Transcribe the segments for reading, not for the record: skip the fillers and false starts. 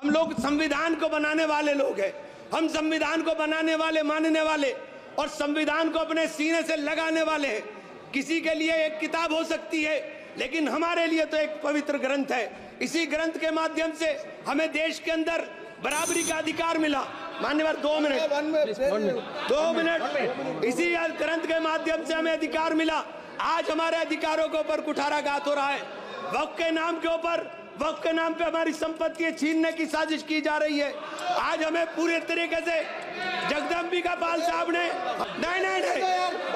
हम लोग संविधान को बनाने वाले लोग हैं। हम संविधान को बनाने वाले, मानने वाले और संविधान को अपने सीने से लगाने वाले हैं। किसी के लिए एक किताब हो सकती है, लेकिन हमारे लिए तो एक पवित्र ग्रंथ है। इसी ग्रंथ के माध्यम से हमें देश के अंदर बराबरी का अधिकार मिला। मान्यवर 2 मिनट। इसी ग्रंथ के माध्यम से हमें अधिकार मिला। आज हमारे अधिकारों के ऊपर कुठाराघात हो रहा है। वक्फ के नाम के ऊपर, वक्फ के नाम पे हमारी संपत्ति छीनने की साजिश की जा रही है। आज हमें पूरे तरीके से जगदम्बिका पाल साहब ने नहीं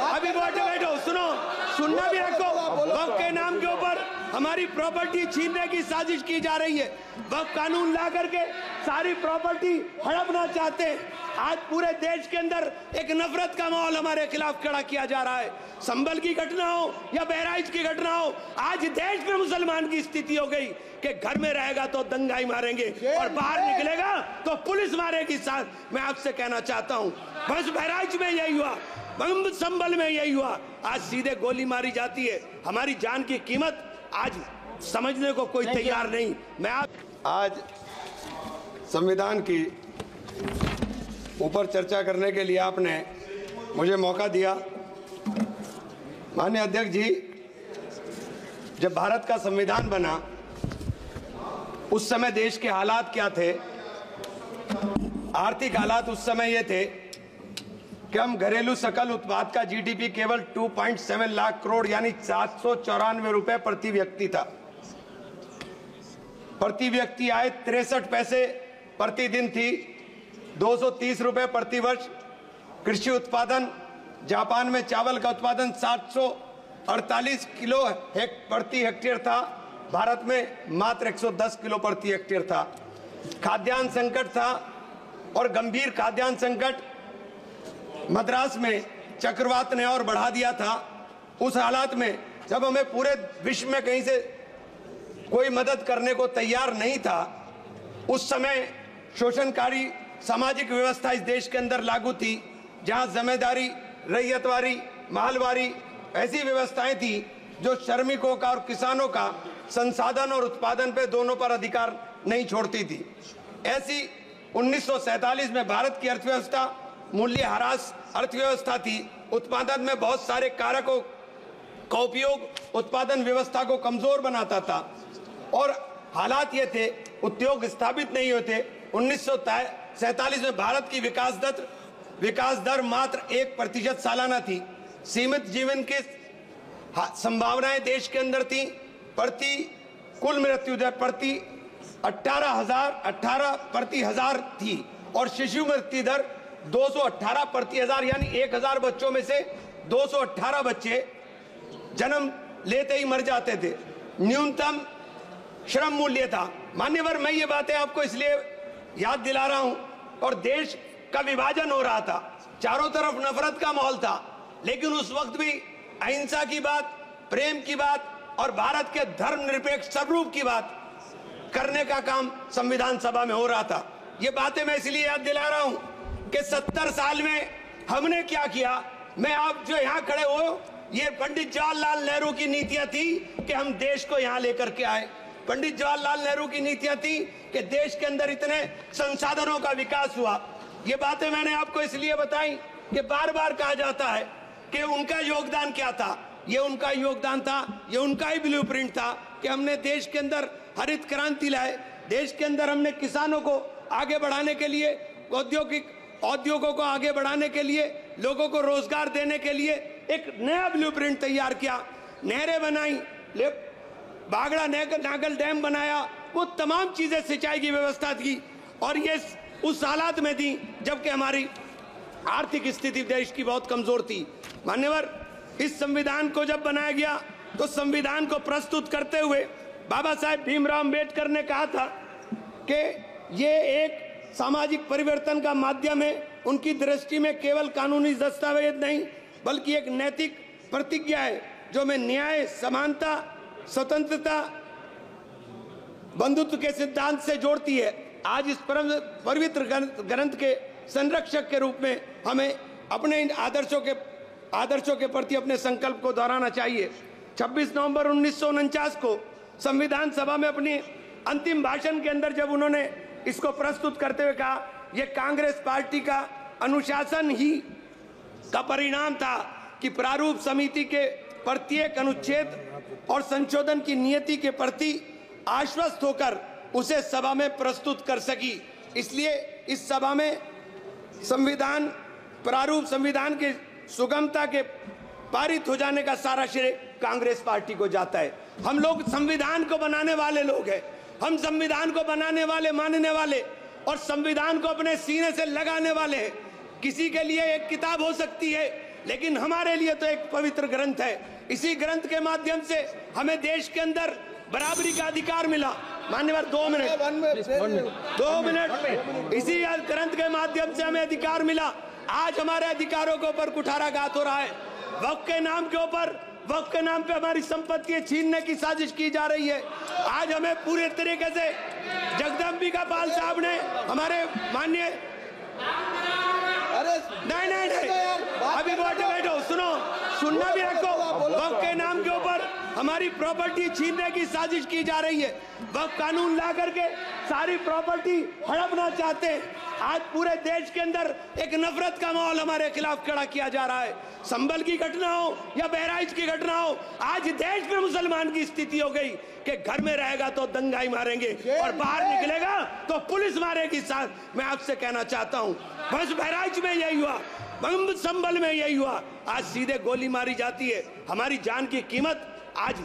अभी बैठो, सुनो, सुनना भी रखो। वक्फ के नाम के ऊपर हमारी प्रॉपर्टी छीनने की साजिश की जा रही है। वक्फ कानून ला करके सारी प्रॉपर्टी हड़पना चाहते हैं। आज पूरे देश के अंदर एक नफरत का माहौल हमारे खिलाफ खड़ा किया जा रहा है। संभल की घटना हो या बहराइच की घटना हो, आज देश में मुसलमान की स्थिति हो गई कि घर में रहेगा तो दंगाई मारेंगे और बाहर निकलेगा तो पुलिस मारेगी। साथ मैं आपसे कहना चाहता हूं, बस बहराइच में यही हुआ, संभल में यही हुआ। आज सीधे गोली मारी जाती है। हमारी जान की कीमत आज समझने को कोई तैयार नहीं। मैं आज संविधान की ऊपर चर्चा करने के लिए आपने मुझे मौका दिया। माननीय अध्यक्ष जी, जब भारत का संविधान बना उस समय देश के हालात क्या थे? आर्थिक हालात उस समय ये थे कि हम घरेलू सकल उत्पाद का जीडीपी केवल 2.7 लाख करोड़ यानी 794 रुपए प्रति व्यक्ति था। प्रति व्यक्ति आय 63 पैसे प्रतिदिन थी, 230 रुपए प्रति वर्ष। कृषि उत्पादन, जापान में चावल का उत्पादन 748 किलो प्रति हेक्टेयर था, भारत में मात्र 110 किलो प्रति हेक्टेयर था। खाद्यान्न संकट था और गंभीर खाद्यान्न संकट मद्रास में चक्रवात ने और बढ़ा दिया था। उस हालात में जब हमें पूरे विश्व में कहीं से कोई मदद करने को तैयार नहीं था, उस समय शोषणकारी सामाजिक व्यवस्था इस देश के अंदर लागू थी, जहां जमींदारी, रैयतवारी, मालवारी ऐसी व्यवस्थाएं थी जो श्रमिकों का और किसानों का संसाधन और उत्पादन पे दोनों पर अधिकार नहीं छोड़ती थी। ऐसी 1947 में भारत की अर्थव्यवस्था मूल्यह्रास अर्थव्यवस्था थी। उत्पादन में बहुत सारे कारकों का उपयोग उत्पादन व्यवस्था को कमजोर बनाता था और हालात ये थे, उद्योग स्थापित नहीं होते। 1947 में भारत की विकास दर मात्र 1% सालाना थी। सीमित जीवन की संभावनाएं देश के अंदर थी। प्रति कुल मृत्यु दर प्रति 18 प्रति हजार थी और शिशु मृत्यु दर 218 प्रति हजार, यानी 1000 बच्चों में से 218 बच्चे जन्म लेते ही मर जाते थे। न्यूनतम श्रम मूल्य था। मान्यवर, मैं ये बातें आपको इसलिए याद दिला रहा हूं, और देश का विभाजन हो रहा था, चारों तरफ नफरत का माहौल था, लेकिन उस वक्त भी अहिंसा की बात, प्रेम की बात और भारत के धर्मनिरपेक्ष स्वरूप की बात करने का काम संविधान सभा में हो रहा था। ये बातें मैं इसलिए याद दिला रहा हूं कि 70 साल में हमने क्या किया। मैं आप जो यहाँ खड़े हो, ये पंडित जवाहरलाल नेहरू की नीतियां थी कि हम देश को यहाँ लेकर के आए। पंडित जवाहरलाल नेहरू की नीतियां थी कि देश के अंदर इतने संसाधनों का विकास हुआ। ये बातें मैंने आपको इसलिए बताई कि बार बार कहा जाता है कि उनका योगदान क्या था। ये उनका योगदान था, ये उनका ही ब्लूप्रिंट था कि हमने देश के अंदर हरित क्रांति लाए। देश के अंदर हमने किसानों को आगे बढ़ाने के लिए, औद्योगों को आगे बढ़ाने के लिए, लोगों को रोजगार देने के लिए एक नया ब्लूप्रिंट तैयार किया। नहरें बनाई, बागड़ा नागल डैम बनाया, वो तमाम चीजें सिंचाई की व्यवस्था की, और ये उस हालात में थी जबकि हमारी आर्थिक स्थिति देश की बहुत कमजोर थी। मान्यवर, इस संविधान को जब बनाया गया तो संविधान को प्रस्तुत करते हुए बाबा साहेब भीमराव अम्बेडकर ने कहा था कि ये एक सामाजिक परिवर्तन का माध्यम है। उनकी दृष्टि में केवल कानूनी दस्तावेज नहीं बल्कि एक नैतिक प्रतिज्ञा है जो में न्याय, समानता, स्वतंत्रता, बंधुत्व के सिद्धांत से जोड़ती है। आज इस पवित्र ग्रंथ के संरक्षक के रूप में हमें अपने इन आदर्शों के प्रति अपने संकल्प को दोहराना चाहिए। 26 नवंबर 1949 को संविधान सभा में अपनी अंतिम भाषण के अंदर जब उन्होंने इसको प्रस्तुत करते हुए कहा, यह कांग्रेस पार्टी का अनुशासन ही का परिणाम था कि प्रारूप समिति के प्रत्येक अनुच्छेद और संशोधन की नियति के प्रति आश्वस्त होकर उसे सभा में प्रस्तुत कर सकी। इसलिए इस सभा में संविधान प्रारूप संविधान के सुगमता के पारित हो जाने का सारा श्रेय कांग्रेस पार्टी को जाता है। हम लोग संविधान को बनाने वाले लोग हैं, हम संविधान को बनाने वाले, मानने वाले और संविधान को अपने सीने से लगाने वाले हैं। किसी के लिए एक किताब हो सकती है, लेकिन हमारे लिए तो एक पवित्र ग्रंथ है। इसी ग्रंथ के माध्यम से हमें देश के अंदर बराबरी का अधिकार मिला। मान्यवर 2 मिनट, इसी ग्रंथ के माध्यम से हमें अधिकार मिला। आज हमारे अधिकारों के ऊपर कुठाराघात हो रहा है। वक्फ के नाम के ऊपर, वक्फ के नाम पे हमारी संपत्तियां छीनने की साजिश की जा रही है। आज हमें पूरे तरीके से जगदम्बिका पाल साहब ने हमारे माननीय नहीं अभी बैठो, सुनो, सुनना भी रखो। वक्फ के नाम के ऊपर हमारी प्रॉपर्टी छीनने की साजिश की जा रही है। वक्फ कानून ला करके सारी प्रॉपर्टी हड़पना चाहते हैं। आज पूरे देश के अंदर एक नफरत का माहौल हमारे खिलाफ खड़ा किया जा रहा है। संभल की घटना हो या बहराइच की घटना हो, आज देश में मुसलमान की स्थिति हो गई कि घर में रहेगा तो दंगाई मारेंगे और बाहर निकलेगा तो पुलिस मारेगी। साथ मैं आपसे कहना चाहता हूँ, बस बहराइच में यही हुआ, संभल में यही हुआ। आज सीधे गोली मारी जाती है। हमारी जान की कीमत आज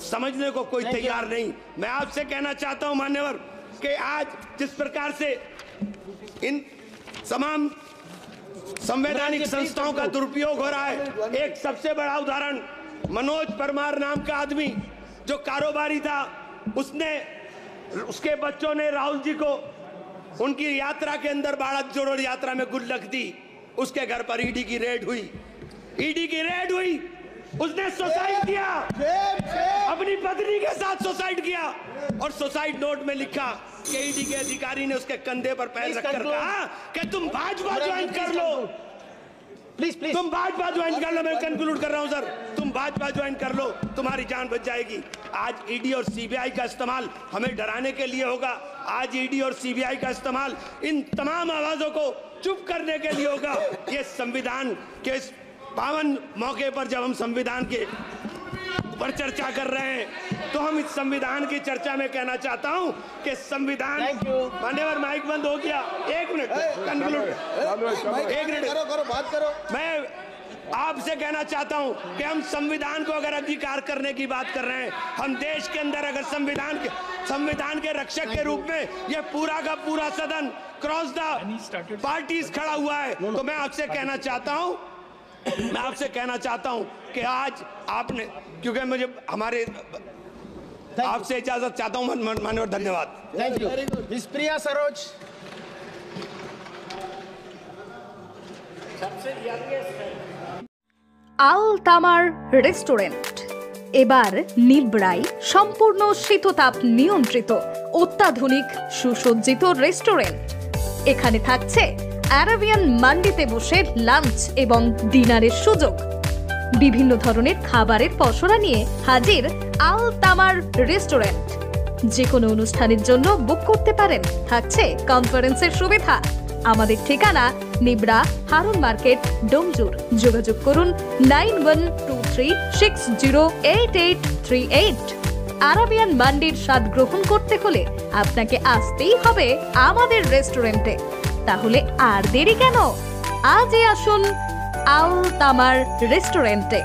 समझने को कोई तैयार नहीं। मैं आपसे कहना चाहता हूं मान्यवर कि आज जिस प्रकार से इन तमाम संवैधानिक संस्थाओं का दुरुपयोग हो रहा है, एक सबसे बड़ा उदाहरण मनोज परमार नाम का आदमी जो कारोबारी था, उसके बच्चों ने राहुल जी को उनकी यात्रा के अंदर भारत जोड़ो यात्रा में गुल्लक दी। उसके घर पर ईडी की रेड हुई, उसने सुसाइड किया, अपनी पत्नी के साथ सुसाइड किया और सुसाइड नोट में लिखा कि ईडी के अधिकारी ने उसके कंधे पर पैर रखकर कहा कि तुम भाजपा ज्वाइन कर लो, प्लीज तुम भाजपा ज्वाइन कर लो। मैं कंक्लूड कर रहा हूं सर, तुम भाजपा ज्वाइन कर लो, तुम्हारी जान बच जाएगी। आज ईडी और सीबीआई का इस्तेमाल हमें डराने के लिए होगा। आज ईडी और सीबीआई का इस्तेमाल इन तमाम आवाजों को चुप करने के लिए होगा। ये संविधान के इस पावन मौके पर जब हम संविधान के पर चर्चा कर रहे हैं, तो हम इस संविधान की चर्चा में कहना चाहता हूं कि संविधान, मान्यवर माइक बंद हो गया, 1 मिनट कंक्लूड, 1 मिनट करो, बात करो। मैं आपसे कहना चाहता हूं कि हम संविधान को अगर अंगीकार करने की बात कर रहे हैं, हम देश के अंदर अगर संविधान के रक्षक के रूप में ये पूरा का पूरा सदन क्रॉस द पार्टीज खड़ा हुआ है, तो मैं आपसे कहना चाहता हूं कि आज आपने, क्योंकि मुझे हमारे आपसे इजाजत चाहता हूं माननीय, धन्यवाद। थैंक यू मिस प्रिया सरोज। আল তামার রেস্টুরেন্ট এবার নিবড়াই সম্পূর্ণ শীততাপ নিয়ন্ত্রিত অত্যাধুনিক সুসজ্জিত রেস্টুরেন্ট। এখানে থাকছে আরাবিয়ান মান্ডিতে বসে লাঞ্চ এবং ডিনারের সুযোগ। বিভিন্ন ধরনের খাবারের পসরা নিয়ে হাজির আল তামার রেস্টুরেন্ট। যে কোনো অনুষ্ঠানের জন্য বুক করতে পারেন, থাকছে কনফারেন্সের সুবিধা। আমাদের ঠিকানা নিবড়া হারুন মার্কেট, ডোমজুর। যোগাযোগ করুন 9123608838। আরাবিয়ান মান্ডির স্বাদ গ্রহণ করতে হলে আপনাকে আসতেই হবে আমাদের রেস্টুরেন্টে। তাহলে আর দেরি কেন, আজই আসুন আল তামার রেস্টুরেন্টে।